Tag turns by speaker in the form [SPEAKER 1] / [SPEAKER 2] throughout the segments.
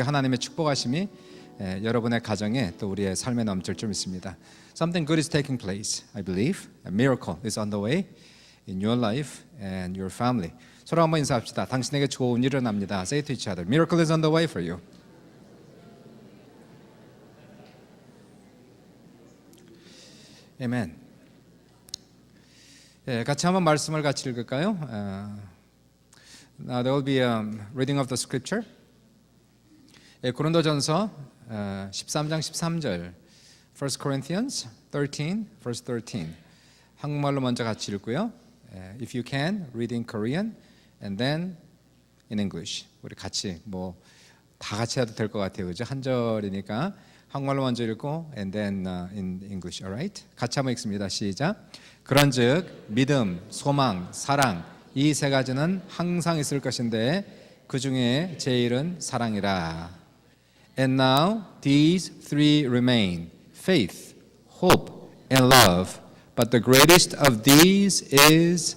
[SPEAKER 1] 하나님의 축복하심이 여러분의 가정에 또 우리의 삶에 넘칠 줄 믿습니다. Something good is taking place, I believe. A miracle is on the way in your life and your family. 서로 한번 인사합시다. 당신에게 좋은 일이 일어납니다. Say to each other, miracle is on the way for you. Amen. 같이 한번 말씀을 같이 읽을까요? Now there will be a reading of the scripture. 고린도전서 13장 13절 1 Corinthians 13 verse 13 한국말로 먼저 같이 읽고요. If you can, read in Korean and then in English. 우리 같이 다 같이 해도 될 것 같아요. 그죠? 한 절이니까 한국말로 먼저 읽고 and then in English. Alright? 같이 한번 읽습니다. 시작. 그런즉 믿음, 소망, 사랑 이 세 가지는 항상 있을 것인데 그 중에 제일은 사랑이라. And now these three remain, faith, hope, and love. But the greatest of these is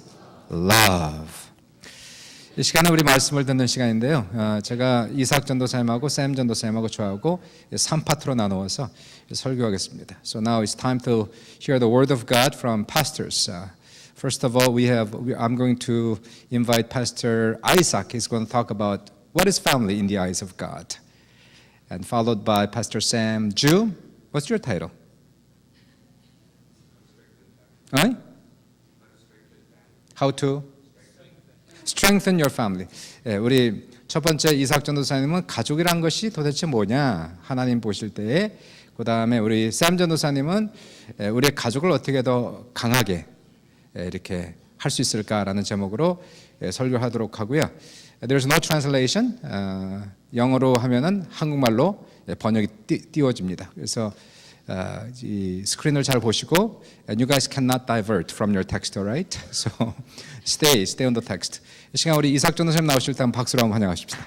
[SPEAKER 1] love. 이 시간은 우리 말씀을 듣는 시간인데요. 제가 이삭 전도사님하고 샘 전도사님하고 저하고 3파트로 나누어서 설교하겠습니다. So now it's time to hear the word of God from pastors. First of all, I'm going to invite Pastor Isaac. He's going to talk about what is family in the eyes of God. And followed by Pastor Sam Ju. What's your title? Right? How to strengthen your family. 우리 첫 번째 이삭 전도사님은 가족이란 것이 도대체 뭐냐 하나님 보실 때에, 그 다음에 우리 샘 전도사님은 우리의 가족을 어떻게 더 강하게 이렇게 할 수 있을까라는 제목으로 설교하도록 하고요. There's no translation. 영어로 하면은 한국말로 번역이 띄워집니다. 그래서 이 스크린을 잘 보시고, and you guys cannot divert from your text, alright? So stay on the text. 이 시간 우리 이삭 전도사님 나오실 때 한번 박수로 한번 환영하십시다.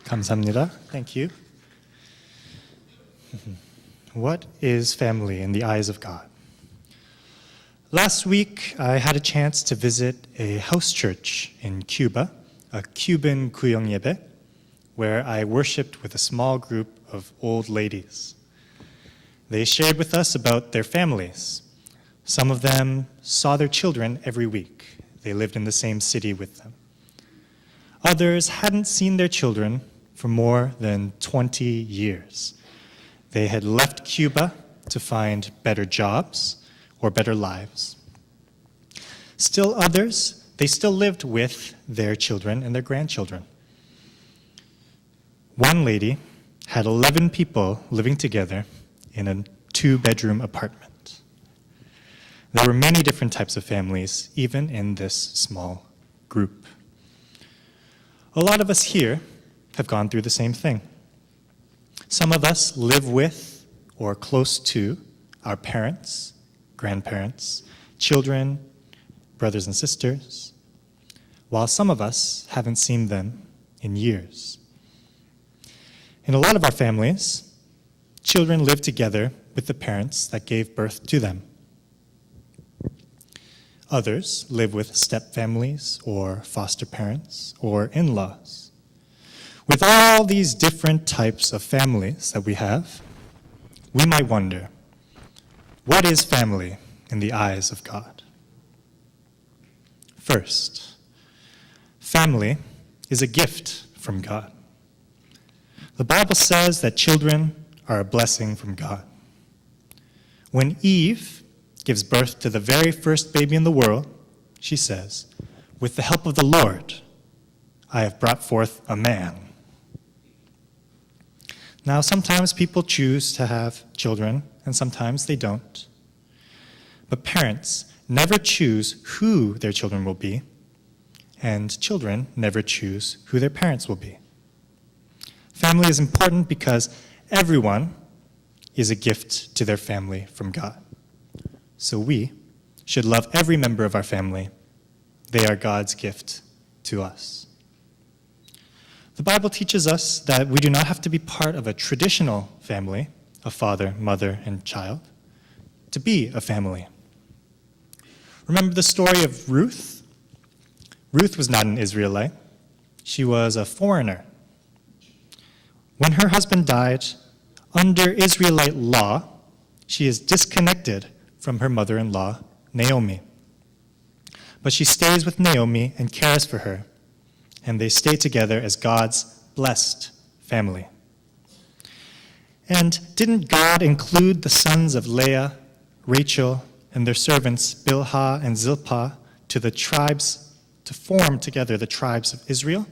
[SPEAKER 2] 감사합니다. Thank you. What is family in the eyes of God? Last week, I had a chance to visit a house church in Cuba, a Cuban 구역 예배, where I worshiped with a small group of old ladies. They shared with us about their families. Some of them saw their children every week. They lived in the same city with them. Others hadn't seen their children for more than 20 years. They had left Cuba to find better jobs or better lives. Still others, they still lived with their children and their grandchildren. One lady had 11 people living together in a 2-bedroom apartment. There were many different types of families, even in this small group. A lot of us here have gone through the same thing. Some of us live with or close to our parents, grandparents, children, brothers and sisters, while some of us haven't seen them in years. In a lot of our families, children live together with the parents that gave birth to them. Others live with step-families or foster parents or in-laws. With all these different types of families that we have, we might wonder, what is family in the eyes of God? First, family is a gift from God. The Bible says that children are a blessing from God. When Eve gives birth to the very first baby in the world, she says, "With the help of the Lord, I have brought forth a man." Now, sometimes people choose to have children, and sometimes they don't. But parents never choose who their children will be, and children never choose who their parents will be. Family is important because everyone is a gift to their family from God. So we should love every member of our family. They are God's gift to us. The Bible teaches us that we do not have to be part of a traditional family, a father, mother, and child, to be a family. Remember the story of Ruth? Ruth was not an Israelite. She was a foreigner. When her husband died, under Israelite law, she is disconnected from her mother-in-law, Naomi. But she stays with Naomi and cares for her, and they stay together as God's blessed family. And didn't God include the sons of Leah, Rachel, and their servants Bilhah and Zilpah to the tribes, to form together the tribes of Israel?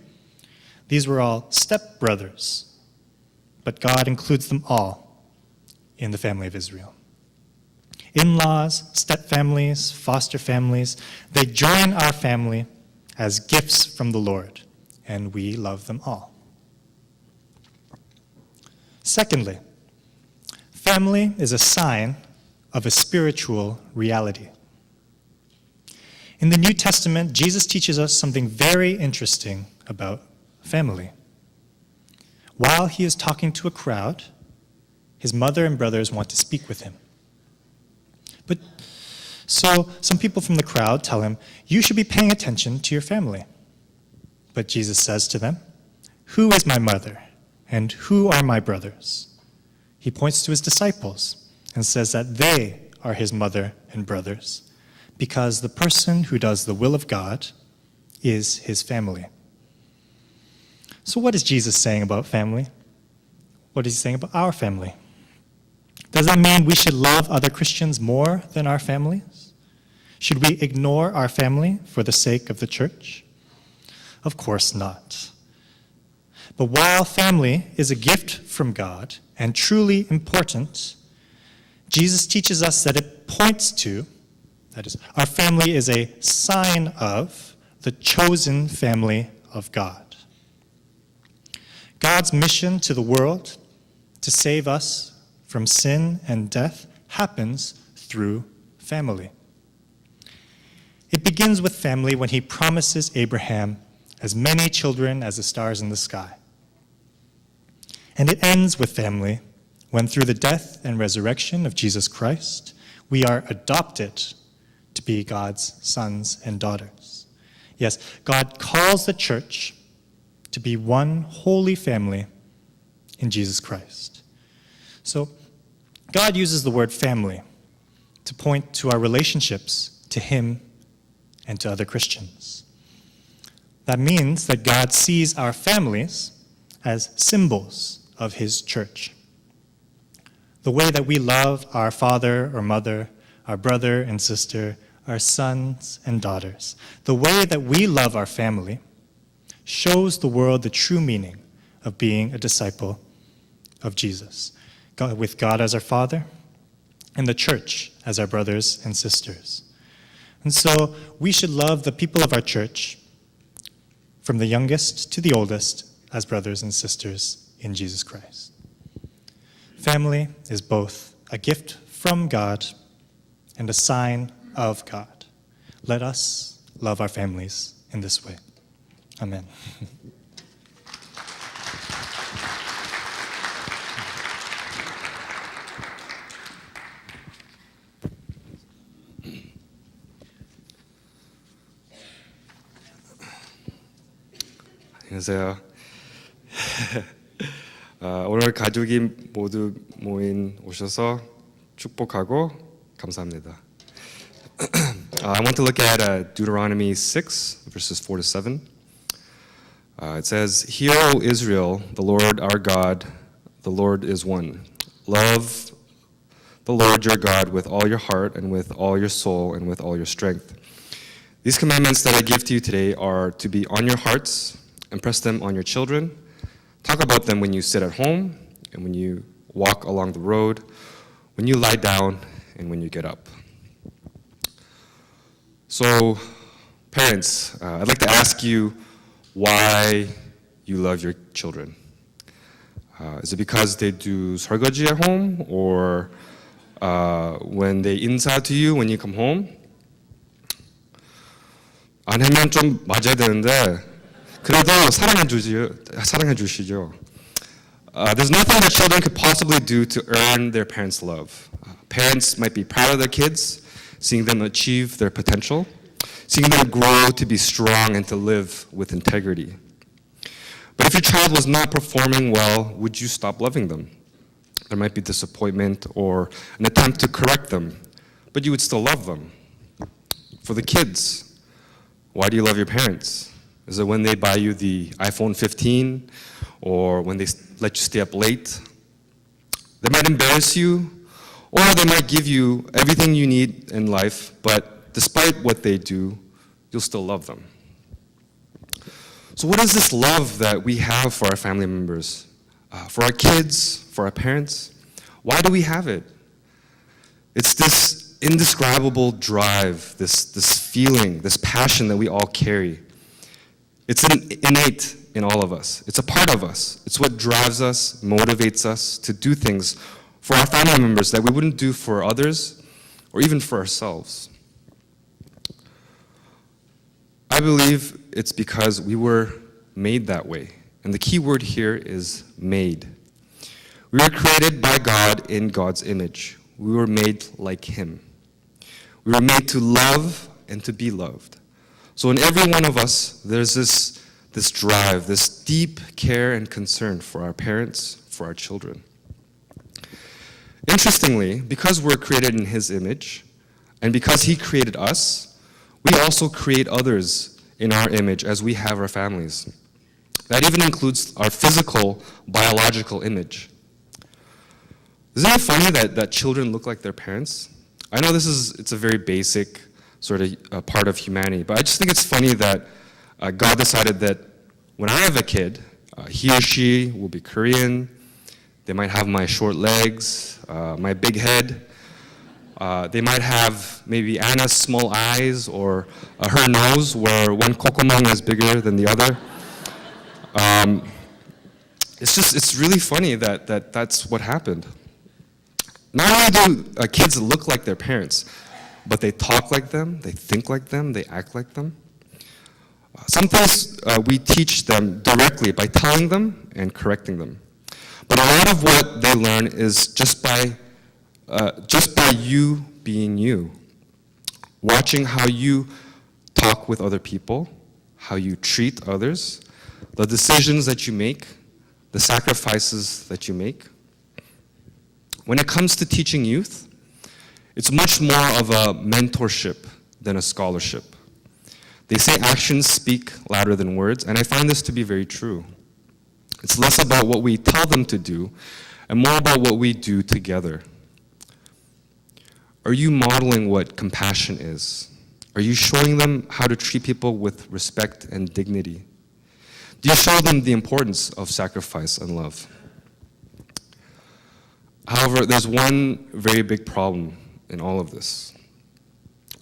[SPEAKER 2] These were all stepbrothers, but God includes them all in the family of Israel. In-laws, step-families, foster families, they join our family as gifts from the Lord, and we love them all. Secondly, family is a sign of a spiritual reality. In the New Testament, Jesus teaches us something very interesting about family. While he is talking to a crowd, his mother and brothers want to speak with him. So some people from the crowd tell him, "You should be paying attention to your family." But Jesus says to them, "Who is my mother and who are my brothers?" He points to his disciples and says that they are his mother and brothers, because the person who does the will of God is his family. So what is Jesus saying about family? What is he saying about our family? Does that mean we should love other Christians more than our families? Should we ignore our family for the sake of the church? Of course not. But while family is a gift from God and truly important, Jesus teaches us that it points to, that is, our family is a sign of the chosen family of God. God's mission to the world to save us from sin and death happens through family. It begins with family when he promises Abraham as many children as the stars in the sky. And it ends with family when through the death and resurrection of Jesus Christ, we are adopted to be God's sons and daughters. Yes, God calls the church to be one holy family in Jesus Christ. So God uses the word family to point to our relationships to him and to other Christians. That means that God sees our families as symbols of his church. The way that we love our father or mother, our brother and sister, our sons and daughters, the way that we love our family shows the world the true meaning of being a disciple of Jesus, with God as our Father and the church as our brothers and sisters. And so we should love the people of our church, from the youngest to the oldest, as brothers and sisters in Jesus Christ. Family is both a gift from God and a sign of God. Let us love our families in this way. Amen.
[SPEAKER 3] 안녕하세요. 오늘 가족이 모두 오셔서 축복하고 감사합니다. I want to look at Deuteronomy 6, verses 4 to 7. It says, "Hear, O Israel, the Lord our God, the Lord is one. Love the Lord your God with all your heart and with all your soul and with all your strength. These commandments that I give to you today are to be on your hearts. Impress them on your children. Talk about them when you sit at home and when you walk along the road, when you lie down and when you get up." So, parents, I'd like to ask you why you love your children. Is it because they do 설거지 at home, or when they insa to you when you come home? 안 하면 좀 맞아야 되는데 그래도 사랑해 주시죠. There's nothing that children could possibly do to earn their parents' love. Parents might be proud of their kids, seeing them achieve their potential. seeing them grow to be strong and to live with integrity. But if your child was not performing well, would you stop loving them? There might be disappointment or an attempt to correct them, but you would still love them. For the kids, why do you love your parents? Is it when they buy you the iPhone 15 or when they let you stay up late? They might embarrass you, or they might give you everything you need in life, but despite what they do, you'll still love them. So what is this love that we have for our family members? For our kids, for our parents? Why do we have it? It's this indescribable drive, this feeling, this passion that we all carry. It's innate in all of us. It's a part of us. It's what drives us, motivates us to do things for our family members that we wouldn't do for others or even for ourselves. I believe it's because we were made that way. And the key word here is made. We were created by God in God's image. We were made like Him. We were made to love and to be loved. So in every one of us, there's this drive, this deep care and concern for our parents, for our children. Interestingly, because we're created in His image, and because He created us, we also create others in our image as we have our families. That even includes our physical, biological image. Isn't it funny that children look like their parents? I know it's a very basic sort of part of humanity, but I just think it's funny that God decided that when I have a kid, he or she will be Korean. They might have my short legs, my big head. They might have maybe Anna's small eyes or her nose where one kokomang is bigger than the other. It's really funny that that's what happened. Not only do kids look like their parents, but they talk like them, they think like them, they act like them. Some things we teach them directly by telling them and correcting them. But a lot of what they learn is just by you being you. Watching how you talk with other people, how you treat others, the decisions that you make, the sacrifices that you make. When it comes to teaching youth, it's much more of a mentorship than a scholarship. They say actions speak louder than words, and I find this to be very true. It's less about what we tell them to do and more about what we do together. Are you modeling what compassion is? Are you showing them how to treat people with respect and dignity? Do you show them the importance of sacrifice and love? However, there's one very big problem in all of this.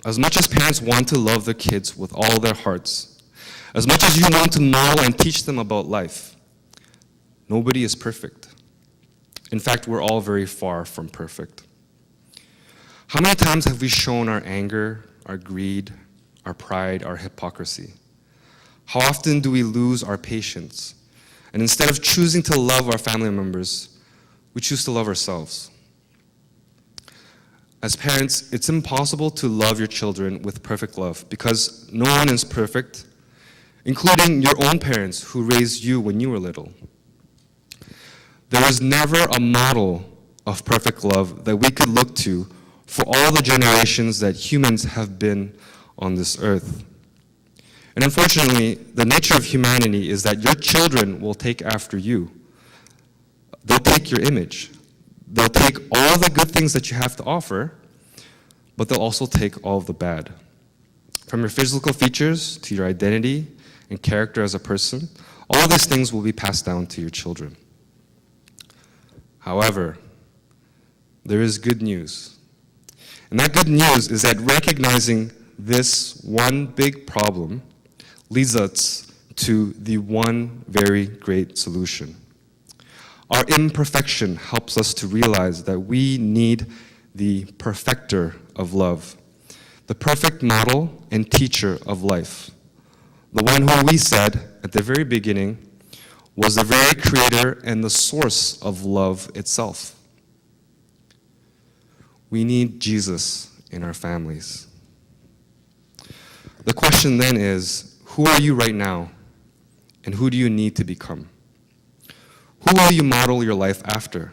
[SPEAKER 3] As much as parents want to love their kids with all their hearts, as much as you want to model and teach them about life, nobody is perfect. In fact, we're all very far from perfect. How many times have we shown our anger, our greed, our pride, our hypocrisy? How often do we lose our patience? And instead of choosing to love our family members, we choose to love ourselves. As parents, it's impossible to love your children with perfect love because no one is perfect, including your own parents who raised you when you were little. There was never a model of perfect love that we could look to for all the generations that humans have been on this earth. And unfortunately, the nature of humanity is that your children will take after you. They'll take your image. They'll take all the good things that you have to offer, but they'll also take all of the bad. From your physical features to your identity and character as a person, all these things will be passed down to your children. However, there is good news. And that good news is that recognizing this one big problem leads us to the one very great solution. Our imperfection helps us to realize that we need the perfecter of love, the perfect model and teacher of life, the one who we said at the very beginning was the very creator and the source of love itself. We need Jesus in our families. The question then is, who are you right now? And who do you need to become? Who will you model your life after?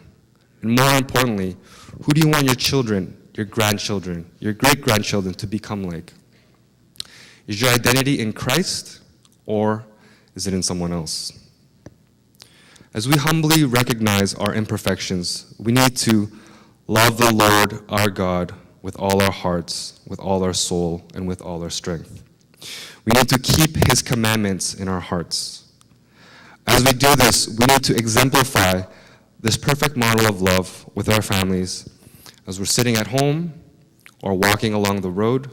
[SPEAKER 3] And more importantly, who do you want your children, your grandchildren, your great-grandchildren to become like? Is your identity in Christ, or is it in someone else? As we humbly recognize our imperfections, we need to love the Lord our God with all our hearts, with all our soul, and with all our strength. We need to keep His commandments in our hearts. As we do this, we need to exemplify this perfect model of love with our families as we're sitting at home or walking along the road,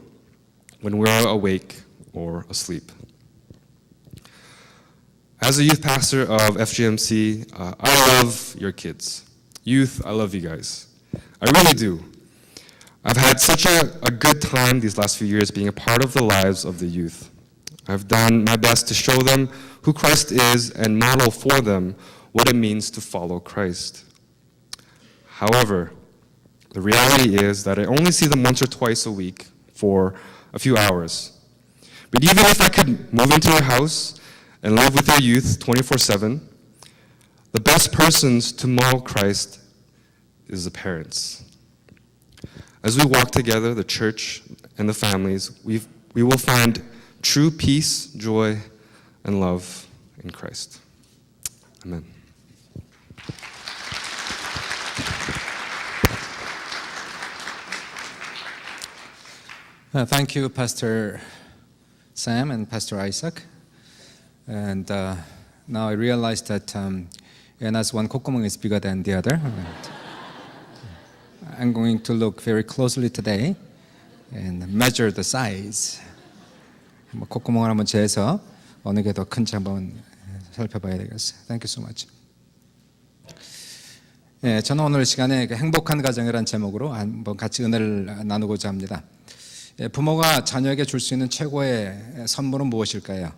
[SPEAKER 3] when we're awake or asleep. As a youth pastor of FGMC, I love your kids. Youth, I love you guys. I really do. I've had such a good time these last few years being a part of the lives of the youth. I've done my best to show them who Christ is and model for them what it means to follow Christ. However, the reality is that I only see them once or twice a week for a few hours. But even if I could move into your house and live with your youth 24/7, the best persons to model Christ is the parents. As we walk together, the church and the families, we will find true peace, joy, and love in Christ. Amen.
[SPEAKER 1] Thank you, Pastor Sam and Pastor Isaac. And now I realize that Anna's one 콧구멍 is bigger than the other. I'm going to look very closely today and measure the size. 콧구멍을 한번 재서 어느 게 더 큰지 한번 살펴봐야 되겠어요. Thank you so much. 예, 저는 오늘 시간에 행복한 가정이라는 제목으로 한번 같이 은혜를 나누고자 합니다. 예, 부모가 자녀에게 줄 수 있는 최고의 선물은 무엇일까요?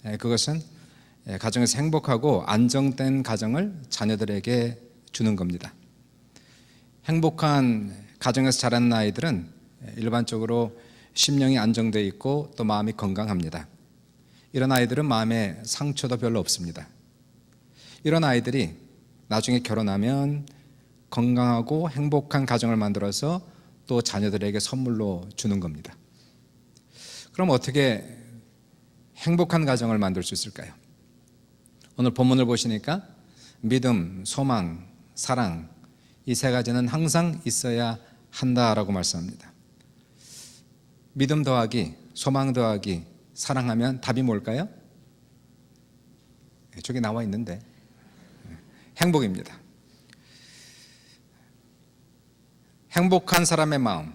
[SPEAKER 1] 예, 그것은 가정에서 행복하고 안정된 가정을 자녀들에게 주는 겁니다. 행복한 가정에서 자라는 아이들은 일반적으로 심령이 안정되어 있고 또 마음이 건강합니다. 이런 아이들은 마음에 상처도 별로 없습니다. 이런 아이들이 나중에 결혼하면 건강하고 행복한 가정을 만들어서 또 자녀들에게 선물로 주는 겁니다. 그럼 어떻게 행복한 가정을 만들 수 있을까요? 오늘 본문을 보시니까 믿음, 소망, 사랑, 이 세 가지는 항상 있어야 한다라고 말씀합니다. 믿음 더하기, 소망 더하기, 사랑하면 답이 뭘까요? 저기 나와 있는데 행복입니다. 행복한 사람의 마음,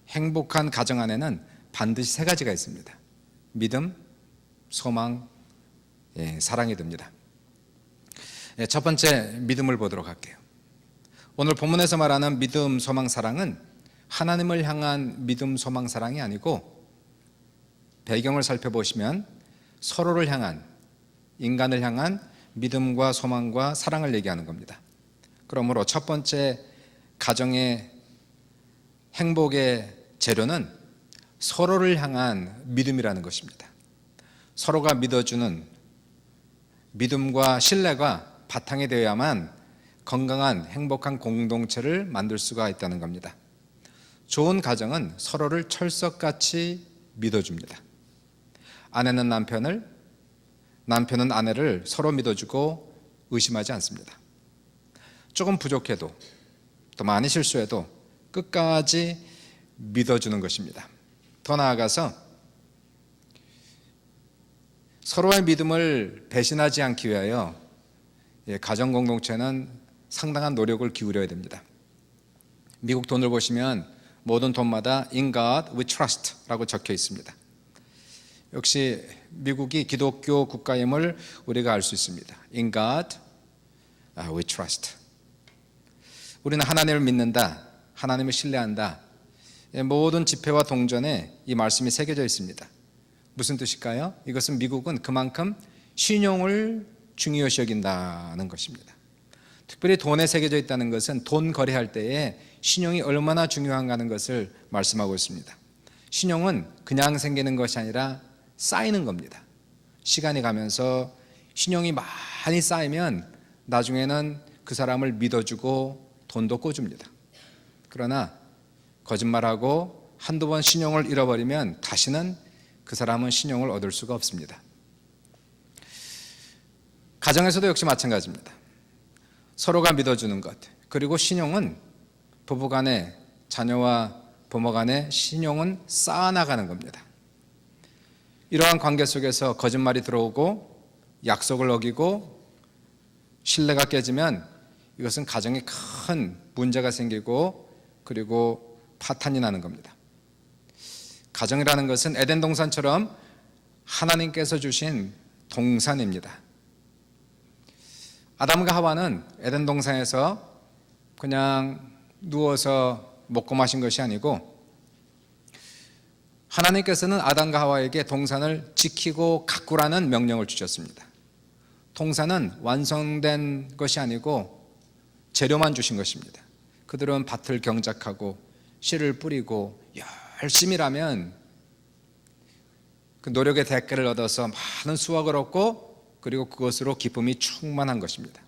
[SPEAKER 1] 행복한 가정 안에는 반드시 세 가지가 있습니다. 믿음, 소망, 사랑이 됩니다. 첫 번째 믿음을 보도록 할게요. 오늘 본문에서 말하는 믿음, 소망, 사랑은 하나님을 향한 믿음, 소망, 사랑이 아니고 배경을 살펴보시면 서로를 향한, 인간을 향한 믿음과 소망과 사랑을 얘기하는 겁니다. 그러므로 첫 번째 가정의 행복의 재료는 서로를 향한 믿음이라는 것입니다. 서로가 믿어주는 믿음과 신뢰가 바탕이 되어야만 건강한 행복한 공동체를 만들 수가 있다는 겁니다. 좋은 가정은 서로를 철석같이 믿어줍니다. 아내는 남편을, 남편은 아내를 서로 믿어주고 의심하지 않습니다. 조금 부족해도 또 많이 실수해도 끝까지 믿어주는 것입니다. 더 나아가서 서로의 믿음을 배신하지 않기 위하여 가정 공동체는 상당한 노력을 기울여야 됩니다. 미국 돈을 보시면 모든 돈마다 In God we trust 라고 적혀 있습니다. 역시 미국이 기독교 국가임을 우리가 알 수 있습니다. In God we trust. 우리는 하나님을 믿는다, 하나님을 신뢰한다. 모든 집회와 동전에 이 말씀이 새겨져 있습니다. 무슨 뜻일까요? 이것은 미국은 그만큼 신용을 중요시 여긴다는 것입니다. 특별히 돈에 새겨져 있다는 것은 돈 거래할 때에 신용이 얼마나 중요한가 하는 것을 말씀하고 있습니다. 신용은 그냥 생기는 것이 아니라 쌓이는 겁니다. 시간이 가면서 신용이 많이 쌓이면 나중에는 그 사람을 믿어주고 돈도 꿔줍니다. 그러나 거짓말하고 한두 번 신용을 잃어버리면 다시는 그 사람은 신용을 얻을 수가 없습니다. 가정에서도 역시 마찬가지입니다. 서로가 믿어주는 것, 그리고 신용은 부부간에, 자녀와 부모간에 신용은 쌓아나가는 겁니다. 이러한 관계 속에서 거짓말이 들어오고 약속을 어기고 신뢰가 깨지면 이것은 가정에 큰 문제가 생기고 그리고 파탄이 나는 겁니다. 가정이라는 것은 에덴 동산처럼 하나님께서 주신 동산입니다. 아담과 하와는 에덴 동산에서 그냥 누워서 먹고 마신 것이 아니고 하나님께서는 아담과 하와에게 동산을 지키고 가꾸라는 명령을 주셨습니다. 동산은 완성된 것이 아니고 재료만 주신 것입니다. 그들은 밭을 경작하고 씨를 뿌리고 열심히 일하면 그 노력의 대가를 얻어서 많은 수확을 얻고 그리고 그것으로 기쁨이 충만한 것입니다.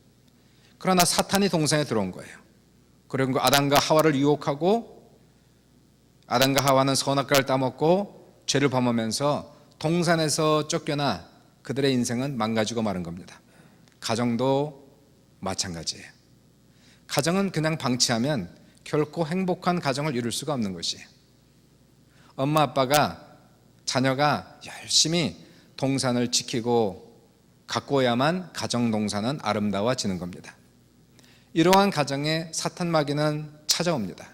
[SPEAKER 1] 그러나 사탄이 동산에 들어온 거예요. 그리고 아담과 하와를 유혹하고 아담과 하와는 선악과를 따먹고 죄를 범하면서 동산에서 쫓겨나 그들의 인생은 망가지고 마른 겁니다. 가정도 마찬가지예요. 가정은 그냥 방치하면 결코 행복한 가정을 이룰 수가 없는 것이에요. 엄마 아빠가 자녀가 열심히 동산을 지키고 가꾸어야만 가정 동산은 아름다워지는 겁니다. 이러한 가정에 사탄 마귀는 찾아옵니다.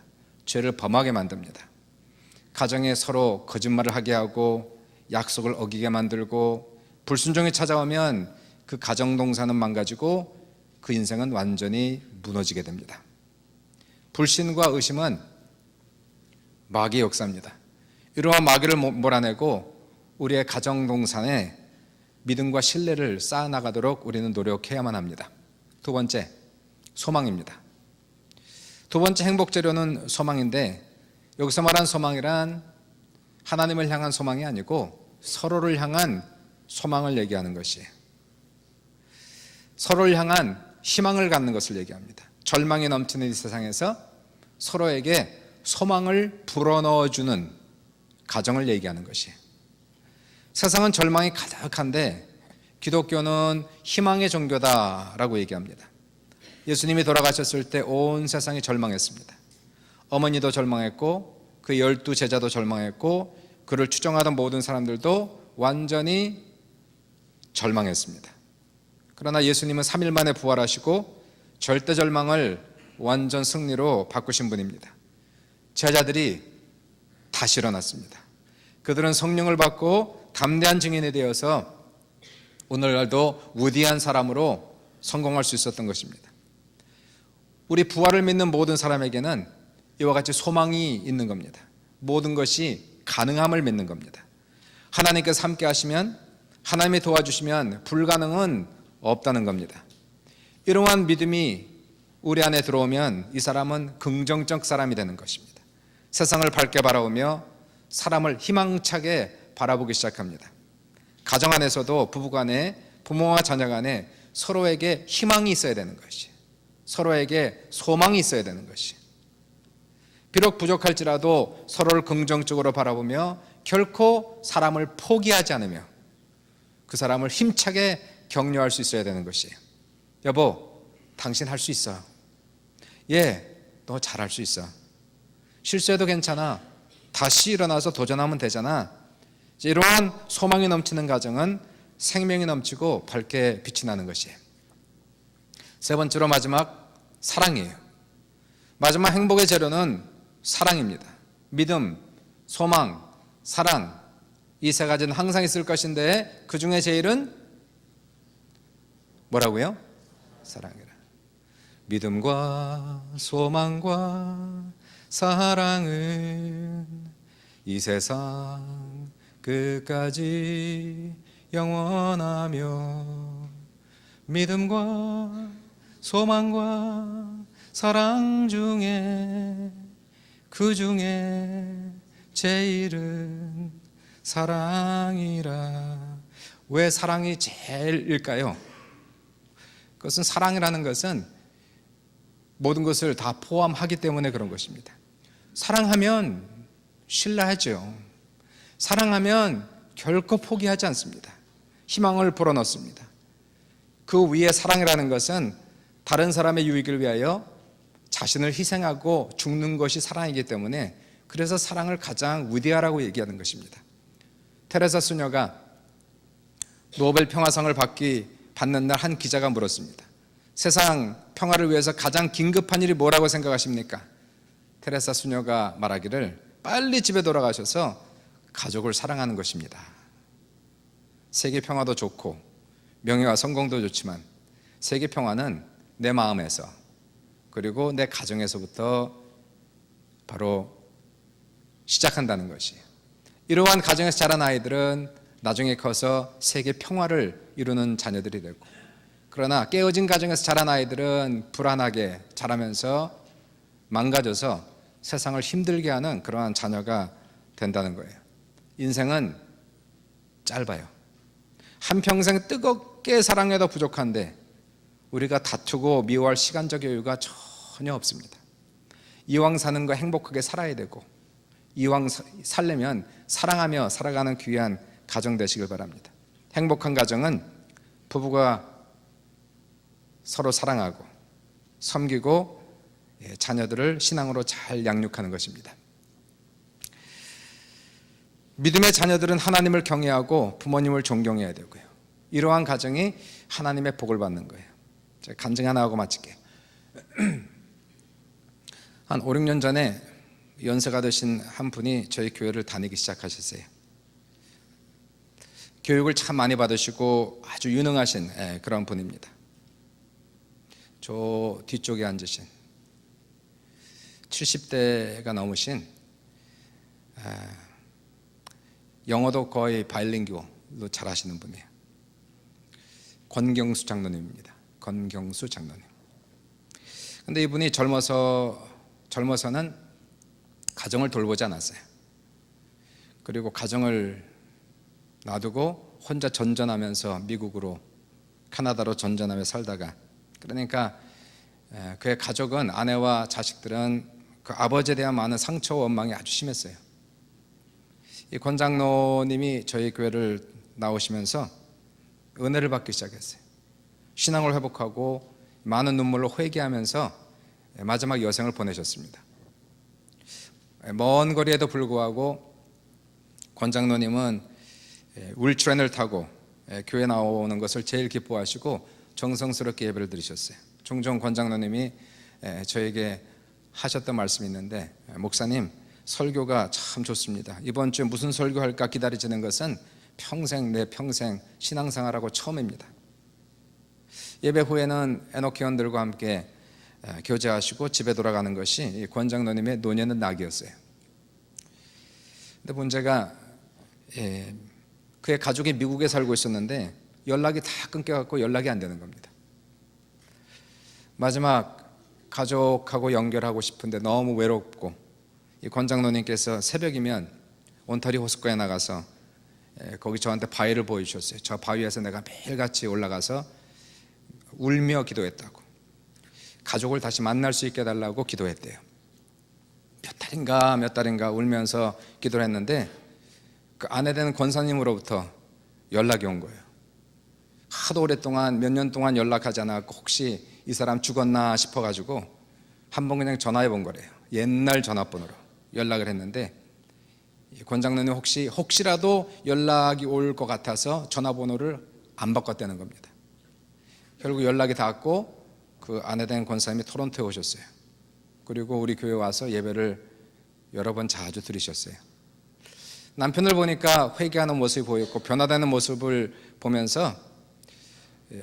[SPEAKER 1] 죄를 범하게 만듭니다. 가정에 서로 거짓말을 하게 하고 약속을 어기게 만들고 불순종이 찾아오면 그 가정 동산은 망가지고 그 인생은 완전히 무너지게 됩니다. 불신과 의심은 마귀의 역사입니다. 이러한 마귀를 몰아내고 우리의 가정 동산에 믿음과 신뢰를 쌓아나가도록 우리는 노력해야만 합니다. 두 번째, 소망입니다. 두 번째 행복 재료는 소망인데 여기서 말한 소망이란 하나님을 향한 소망이 아니고 서로를 향한 소망을 얘기하는 것이에요. 서로를 향한 희망을 갖는 것을 얘기합니다. 절망이 넘치는 이 세상에서 서로에게 소망을 불어넣어주는 가정을 얘기하는 것이에요. 세상은 절망이 가득한데 기독교는 희망의 종교다라고 얘기합니다. 예수님이 돌아가셨을 때 온 세상이 절망했습니다. 어머니도 절망했고 그 12 제자도 절망했고 그를 추종하던 모든 사람들도 완전히 절망했습니다. 그러나 예수님은 3일 만에 부활하시고 절대 절망을 완전 승리로 바꾸신 분입니다. 제자들이 다시 일어났습니다. 그들은 성령을 받고 담대한 증인이 되어서 오늘날도 위대한 사람으로 성공할 수 있었던 것입니다. 우리 부활을 믿는 모든 사람에게는 이와 같이 소망이 있는 겁니다. 모든 것이 가능함을 믿는 겁니다. 하나님께서 함께 하시면, 하나님이 도와주시면 불가능은 없다는 겁니다. 이러한 믿음이 우리 안에 들어오면 이 사람은 긍정적 사람이 되는 것입니다. 세상을 밝게 바라보며 사람을 희망차게 바라보기 시작합니다. 가정 안에서도 부부간에, 부모와 자녀간에 서로에게 희망이 있어야 되는 것이, 서로에게 소망이 있어야 되는 것이, 비록 부족할지라도 서로를 긍정적으로 바라보며 결코 사람을 포기하지 않으며 그 사람을 힘차게 격려할 수 있어야 되는 것이에요. 여보, 당신 할 수 있어. 예, 너 잘할 수 있어. 실수해도 괜찮아. 다시 일어나서 도전하면 되잖아. 이러한 소망이 넘치는 가정은 생명이 넘치고 밝게 빛이 나는 것이에요. 세 번째로 마지막, 사랑이에요. 마지막 행복의 재료는 사랑입니다. 믿음, 소망, 사랑, 이 세 가지는 항상 있을 것인데 그 중에 제일은 뭐라고요? 사랑이라. 믿음과 소망과 사랑은 이 세상 끝까지 영원하며 믿음과 소망과 사랑 중에 그 중에 제일은 사랑이라. 왜 사랑이 제일일까요? 그것은 사랑이라는 것은 모든 것을 다 포함하기 때문에 그런 것입니다. 사랑하면 신뢰하죠. 사랑하면 결코 포기하지 않습니다. 희망을 불어넣습니다. 그 위에 사랑이라는 것은 다른 사람의 유익을 위하여 자신을 희생하고 죽는 것이 사랑이기 때문에 그래서 사랑을 가장 위대하라고 얘기하는 것입니다. 테레사 수녀가 노벨 평화상을 받는 날 한 기자가 물었습니다. 세상 평화를 위해서 가장 긴급한 일이 뭐라고 생각하십니까? 테레사 수녀가 말하기를 빨리 집에 돌아가셔서 가족을 사랑하는 것입니다. 세계 평화도 좋고 명예와 성공도 좋지만 세계 평화는 내 마음에서 그리고 내 가정에서부터 바로 시작한다는 것이에요. 이러한 가정에서 자란 아이들은 나중에 커서 세계 평화를 이루는 자녀들이 되고, 그러나 깨어진 가정에서 자란 아이들은 불안하게 자라면서 망가져서 세상을 힘들게 하는 그러한 자녀가 된다는 거예요. 인생은 짧아요. 한평생 뜨겁게 사랑해도 부족한데 우리가 다투고 미워할 시간적 여유가 전혀 없습니다. 이왕 사는 거 행복하게 살아야 되고, 이왕 살려면 사랑하며 살아가는 귀한 가정 되시길 바랍니다. 행복한 가정은 부부가 서로 사랑하고 섬기고 자녀들을 신앙으로 잘 양육하는 것입니다. 믿음의 자녀들은 하나님을 경외하고 부모님을 존경해야 되고요. 이러한 가정이 하나님의 복을 받는 거예요. 제가 간증 하나 하고 마칠게요. 한 5, 6년 전에 연세가 드신 한 분이 저희 교회를 다니기 시작하셨어요. 교육을 참 많이 받으시고 아주 유능하신 그런 분입니다. 저 뒤쪽에 앉으신 70대가 넘으신, 영어도 거의 바일링구로 잘하시는 분이에요. 권경수 장로님입니다. 권경수 장로님. 근데 이분이 젊어서는 가정을 돌보지 않았어요. 그리고 가정을 놔두고 혼자 전전하면서 미국으로, 캐나다로 전전하며 살다가, 그러니까 그의 가족은, 아내와 자식들은 그 아버지에 대한 많은 상처와 원망이 아주 심했어요. 이 권 장로님이 저희 교회를 나오시면서 은혜를 받기 시작했어요. 신앙을 회복하고 많은 눈물로 회개하면서 마지막 여생을 보내셨습니다. 먼 거리에도 불구하고 권 장로님은 휠트렌을 타고 교회 나오는 것을 제일 기뻐하시고 정성스럽게 예배를 드리셨어요. 종종 권 장로님이 저에게 하셨던 말씀이 있는데, 목사님 설교가 참 좋습니다. 이번 주에 무슨 설교할까 기다리시는 것은 내 평생 신앙생활하고 처음입니다. 예배 후에는 에노키원들과 함께 교제하시고 집에 돌아가는 것이 권 장로님의 노년의 낙이었어요. 근데 문제가 그의 가족이 미국에 살고 있었는데 연락이 다 끊겨갖고 연락이 안 되는 겁니다. 마지막 가족하고 연결하고 싶은데 너무 외롭고, 이 권 장로님께서 새벽이면 온타리오 호숫가에 나가서 거기 저한테 바위를 보여주셨어요. 저 바위에서 내가 매일같이 올라가서 울며 기도했다고, 가족을 다시 만날 수 있게 해달라고 기도했대요. 몇 달인가 울면서 기도를 했는데 그 아내 되는 권사님으로부터 연락이 온 거예요. 하도 오랫동안, 몇 년 동안 연락하지 않았고 혹시 이 사람 죽었나 싶어가지고 한번 그냥 전화해 본 거래요. 옛날 전화번호로 연락을 했는데, 권 장로님 혹시라도 연락이 올 것 같아서 전화번호를 안 바꿨다는 겁니다. 결국 연락이 닿았고 그 아내 된 권사님이 토론토에 오셨어요. 그리고 우리 교회 와서 예배를 여러 번 자주 드리셨어요. 남편을 보니까 회개하는 모습이 보였고 변화되는 모습을 보면서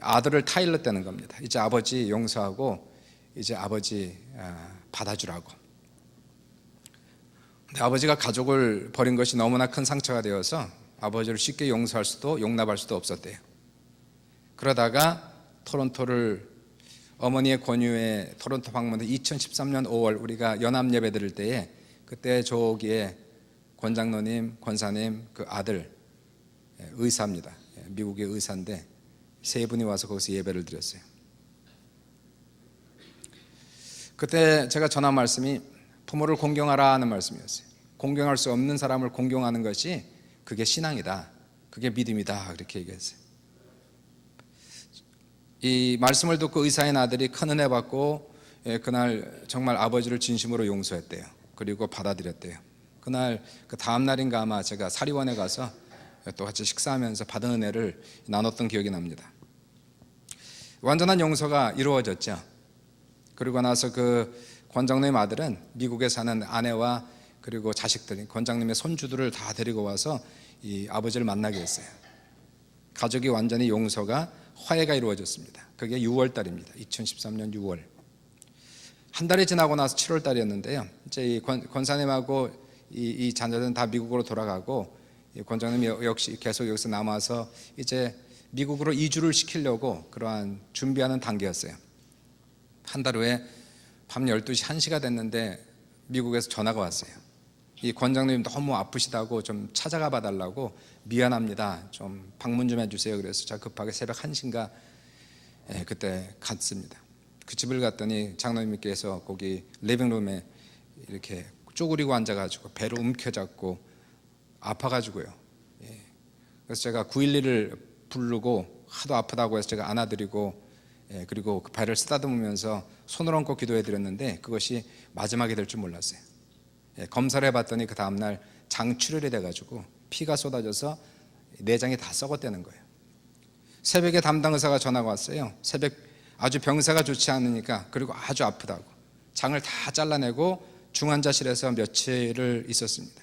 [SPEAKER 1] 아들을 타일렀다는 겁니다. 이제 아버지 용서하고 이제 아버지 받아주라고. 근데 아버지가 가족을 버린 것이 너무나 큰 상처가 되어서 아버지를 쉽게 용서할 수도 용납할 수도 없었대요. 그러다가 토론토를, 어머니의 권유에 토론토 방문해 2013년 5월 우리가 연합 예배 드릴 때에, 그때 저기에 권장로님, 권사님 그 아들 의사입니다. 미국의 의사인데 세 분이 와서 거기서 예배를 드렸어요. 그때 제가 전한 말씀이 부모를 공경하라는 말씀이었어요. 공경할 수 없는 사람을 공경하는 것이 그게 신앙이다. 그게 믿음이다. 그렇게 얘기했어요. 이 말씀을 듣고 의사인 아들이 큰 은혜 받고 그날 정말 아버지를 진심으로 용서했대요. 그리고 받아들였대요. 그날 그 다음 날인가 아마 제가 사리원에 가서 또 같이 식사하면서 받은 은혜를 나눴던 기억이 납니다. 완전한 용서가 이루어졌죠. 그리고 나서 그 권장님 아들은 미국에 사는 아내와 그리고 자식들, 권장님의 손주들을 다 데리고 와서 이 아버지를 만나게 했어요. 가족이 완전히 용서가 화해가 이루어졌습니다. 그게 6월 달입니다. 2013년 6월. 한 달이 지나고 나서 7월 달이었는데요. 이제 이 권사님하고 이 자녀들은 다 미국으로 돌아가고 이 권장님이 역시 계속 여기서 남아서 이제 미국으로 이주를 시키려고 그러한 준비하는 단계였어요. 한 달 후에 밤 12시 1시가 됐는데 미국에서 전화가 왔어요. 이 권장님 너무 아프시다고 좀 찾아가 봐달라고 미안합니다. 좀 방문 좀 해주세요. 그래서 제가 급하게 새벽 1시인가 그때 갔습니다. 그 집을 갔더니 장로님께서 거기 리빙룸에 이렇게 쪼그리고 앉아가지고 배를 움켜잡고 아파가지고요. 그래서 제가 911을 부르고 하도 아프다고 해서 제가 안아드리고 그리고 그 배를 쓰다듬으면서 손을 얹고 기도해드렸는데 그것이 마지막이 될 줄 몰랐어요. 검사를 해봤더니 그 다음날 장출혈이 돼가지고 피가 쏟아져서 내장이 다 썩었다는 거예요. 새벽에 담당 의사가 전화가 왔어요. 새벽 아주 병세가 좋지 않으니까 그리고 아주 아프다고 장을 다 잘라내고 중환자실에서 며칠을 있었습니다.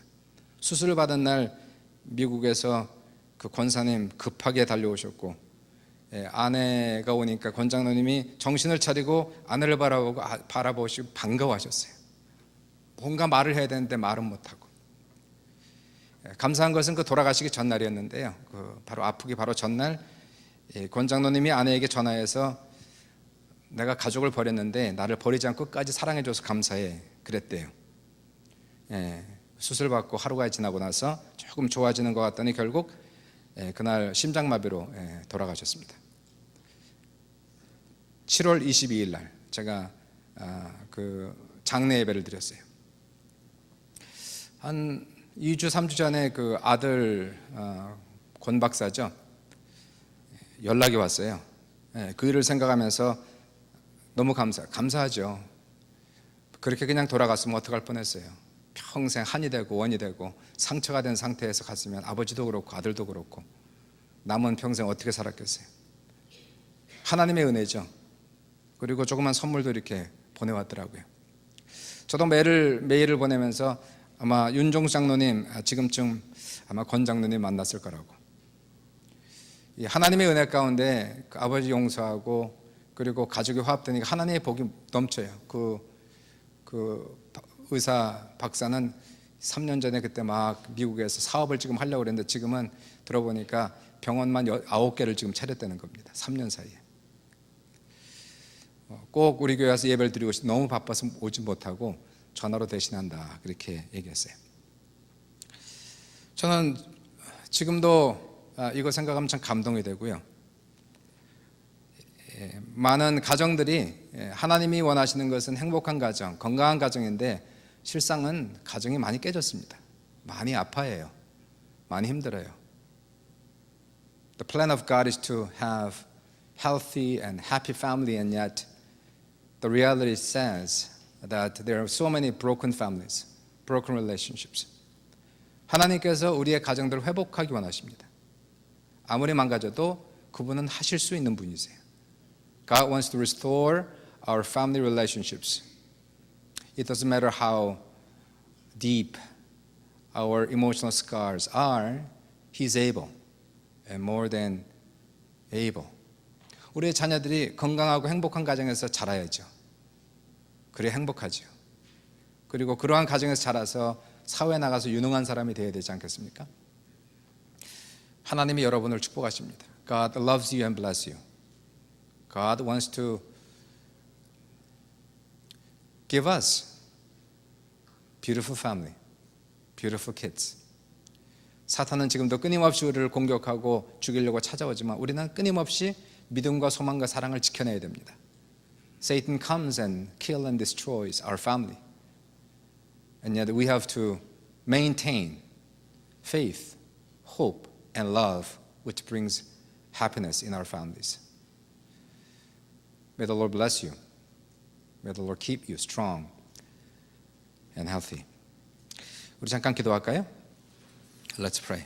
[SPEAKER 1] 수술을 받은 날 미국에서 그 권사님 급하게 달려오셨고 아내가 오니까 권장로님이 정신을 차리고 아내를 바라보시고 반가워하셨어요. 뭔가 말을 해야 되는데 말은 못하고. 감사한 것은 그 돌아가시기 전날이었는데요. 바로 아프기 바로 전날 권장로님이 아내에게 전화해서 내가 가족을 버렸는데 나를 버리지 않고 끝까지 사랑해줘서 감사해 그랬대요. 수술받고 하루가 지나고 나서 조금 좋아지는 것 같더니 결국 그날 심장마비로 돌아가셨습니다. 7월 22일 날 제가 그 장례 예배를 드렸어요. 한 2주 3주 전에 그 아들 권 박사죠. 연락이 왔어요. 그 일을 생각하면서 너무 감사하죠. 그렇게 그냥 돌아갔으면 어떡할 뻔했어요. 평생 한이 되고 원이 되고 상처가 된 상태에서 갔으면 아버지도 그렇고 아들도 그렇고 남은 평생 어떻게 살았겠어요. 하나님의 은혜죠. 그리고 조그만 선물도 이렇게 보내왔더라고요. 저도 메일을 보내면서 아마 윤종수 장로님 지금쯤 아마 권 장로님 만났을 거라고. 이 하나님의 은혜 가운데 그 아버지 용서하고 그리고 가족이 화합되니까 하나님의 복이 넘쳐요. 그 의사 박사는 3년 전에 그때 막 미국에서 사업을 지금 하려고 그랬는데 지금은 들어보니까 병원만 9개를 지금 차렸다는 겁니다. 3년 사이에. 꼭 우리 교회 와서 예배를 드리고 싶어 너무 바빠서 오지 못하고 전화로 대신한다 그렇게 얘기했어요. 저는 지금도 이거 생각하면 참 감동이 되고요. 많은 가정들이 하나님이 원하시는 것은 행복한 가정, 건강한 가정인데 실상은 가정이 많이 깨졌습니다. 많이 아파해요. 많이 힘들어요. The plan of God is to have healthy and happy family, and yet the reality says that there are so many broken families, broken relationships. 하나님께서 우리의 가정들을 회복하기 원하십니다. 아무리 망가져도 그분은 하실 수 있는 분이세요. God wants to restore our family relationships. It doesn't matter how deep our emotional scars are, He's able, and more than able. 우리의 자녀들이 건강하고 행복한 가정에서 자라야죠. 그래야 행복하죠. 그리고 그러한 가정에서 자라서 사회에 나가서 유능한 사람이 되어야 되지 않겠습니까? 하나님이 여러분을 축복하십니다. God loves you and bless you. God wants to give us beautiful family. Beautiful kids. 사탄은 지금도 끊임없이 우리를 공격하고 죽이려고 찾아오지만 우리는 끊임없이 믿음과 소망과 사랑을 지켜내야 됩니다. Satan comes and kills and destroys our family. And yet we have to maintain faith, hope, and love, which brings happiness in our families. May the Lord bless you. May the Lord keep you strong and healthy. 우리 잠깐 기도할까요? Let's pray.